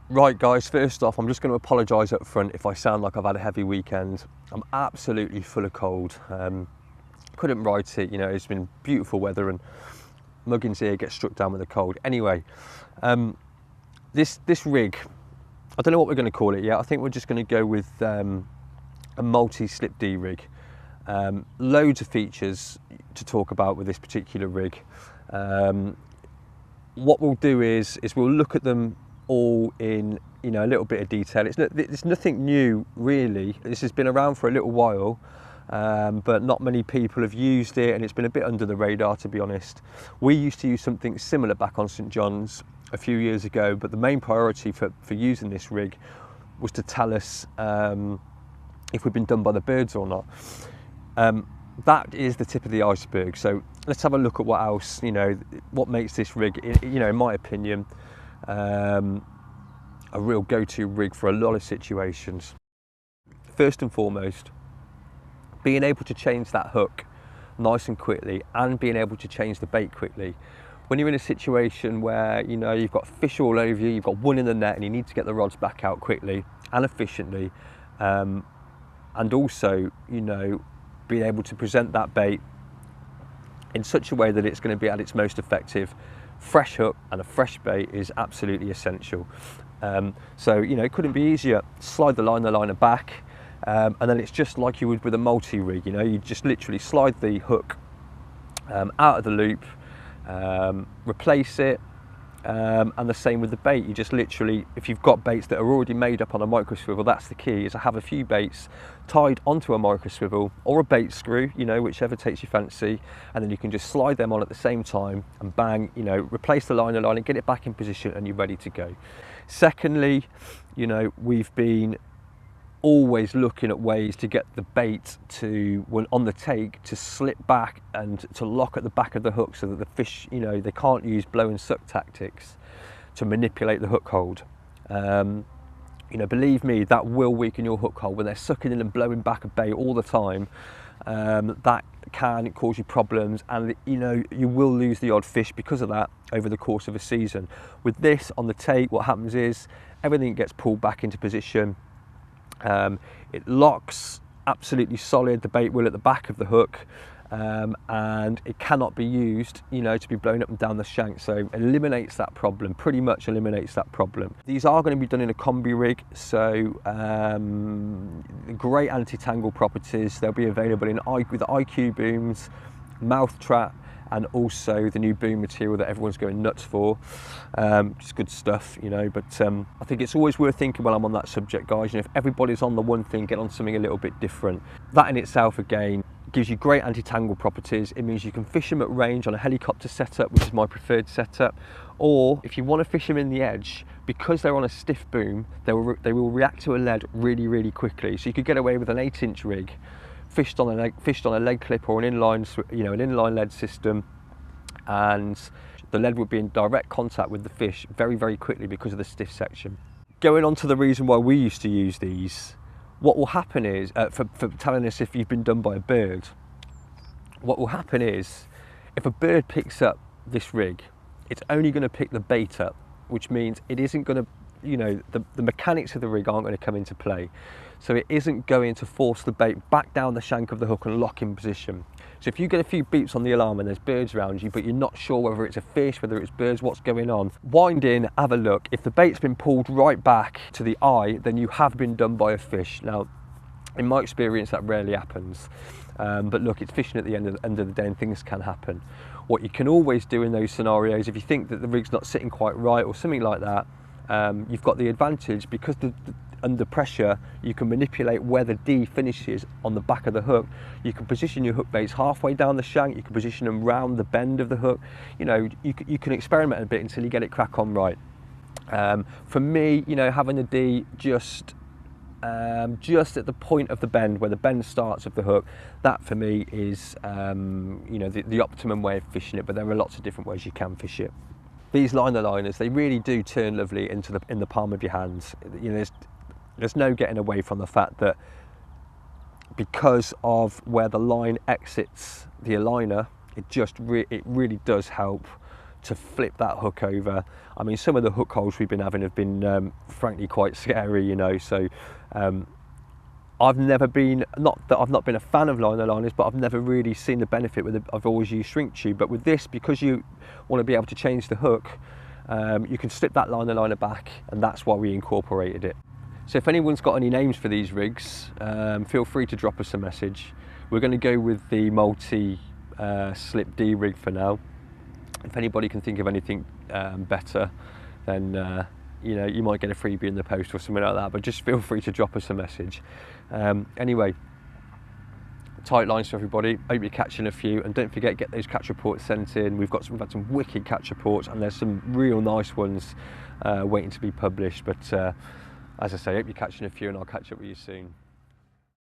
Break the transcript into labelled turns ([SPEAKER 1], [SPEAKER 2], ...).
[SPEAKER 1] Right guys, first off, I'm just going to apologise up front if I sound like I've had a heavy weekend. I'm absolutely full of cold. Couldn't write it, you know, it's been beautiful weather and Muggins here gets struck down with a cold. Anyway, this rig, I don't know what we're going to call it yet. I think we're just going to go with a multi-slip D rig. Loads of features to talk about with this particular rig. What we'll do is we'll look at them all in, you know, a little bit of detail. It's nothing new really. This has been around for a little while, but not many people have used it, and it's been a bit under the radar, to be honest. We used to use something similar back on St John's a few years ago, but the main priority for using this rig was to tell us if we've been done by the birds or not. That is the tip of the iceberg. So let's have a look at what else, you know, what makes this rig, you know, in my opinion, a real go-to rig for a lot of situations. First and foremost, being able to change that hook nice and quickly, and being able to change the bait quickly. When you're in a situation where, you know, you've got fish all over you, you've got one in the net and you need to get the rods back out quickly and efficiently, and also, you know, being able to present that bait in such a way that it's going to be at its most effective. Fresh hook and a fresh bait is absolutely essential. So, you know, it couldn't be easier. Slide the liner back, and then it's just like you would with a multi-rig. You know, you just literally slide the hook out of the loop, replace it, and the same with the bait. You just literally, if you've got baits that are already made up on a micro swivel, that's the key, is to have a few baits tied onto a micro swivel or a bait screw, you know, whichever takes your fancy, and then you can just slide them on at the same time and bang, you know, replace the liner line and get it back in position and you're ready to go. Secondly, you know, we've been always looking at ways to get the bait to, when on the take, to slip back and to lock at the back of the hook so that the fish, you know, they can't use blow and suck tactics to manipulate the hook hold. You know, believe me, that will weaken your hook hold when they're sucking in and blowing back a bait all the time. That can cause you problems, and you know, you will lose the odd fish because of that over the course of a season. With this on the take, what happens is everything gets pulled back into position. It locks absolutely solid, the bait will at the back of the hook, and it cannot be used, you know, to be blown up and down the shank. So eliminates that problem, pretty much eliminates that problem. These are going to be done in a combi rig, so great anti-tangle properties. They'll be available with the IQ booms, mouth trap, and also the new boom material that everyone's going nuts for. It's good stuff, you know, but I think it's always worth thinking, while I'm on that subject, guys, you know, if everybody's on the one thing, get on something a little bit different. That in itself, again, gives you great anti-tangle properties. It means you can fish them at range on a helicopter setup, which is my preferred setup, or if you want to fish them in the edge, because they're on a stiff boom, they will react to a lead really, really quickly. So you could get away with an 8-inch rig, fished on a leg clip or an inline, you know, an inline lead system, and the lead would be in direct contact with the fish very, very quickly because of the stiff section. Going on to the reason why we used to use these, what will happen is, for telling us if you've been done by a bird, what will happen is, if a bird picks up this rig, it's only going to pick the bait up, which means it isn't going to, you know, the mechanics of the rig aren't going to come into play. So it isn't going to force the bait back down the shank of the hook and lock in position. So if you get a few beeps on the alarm and there's birds around you, but you're not sure whether it's a fish, whether it's birds, what's going on, wind in, have a look. If the bait's been pulled right back to the eye, then you have been done by a fish. Now, in my experience, that rarely happens. But look, it's fishing at the end of the day and things can happen. What you can always do in those scenarios, if you think that the rig's not sitting quite right or something like that, you've got the advantage, because under pressure you can manipulate where the D finishes on the back of the hook. You can position your hook baits halfway down the shank, you can position them round the bend of the hook. You know, you can experiment a bit until you get it crack on right. For me, you know, having the D just at the point of the bend, where the bend starts of the hook, that for me is you know, the optimum way of fishing it, but there are lots of different ways you can fish it. These liner liners, they really do turn lovely in the palm of your hands. You know, there's no getting away from the fact that because of where the line exits the aligner, it really does help to flip that hook over. I mean, some of the hook holes we've been having have been frankly quite scary, you know. So I've never been, not that I've not been a fan of liner liners, but I've never really seen the benefit with it. I've always used shrink tube, but with this, because you want to be able to change the hook, you can slip that liner back, and that's why we incorporated it. So if anyone's got any names for these rigs, feel free to drop us a message. We're going to go with the multi slip D rig for now. If anybody can think of anything better, then you know, you might get a freebie in the post or something like that, but just feel free to drop us a message. Anyway, tight lines for everybody. Hope you're catching a few, and don't forget, get those catch reports sent in. We've had some wicked catch reports, and there's some real nice ones waiting to be published. But as I say, hope you're catching a few, and I'll catch up with you soon.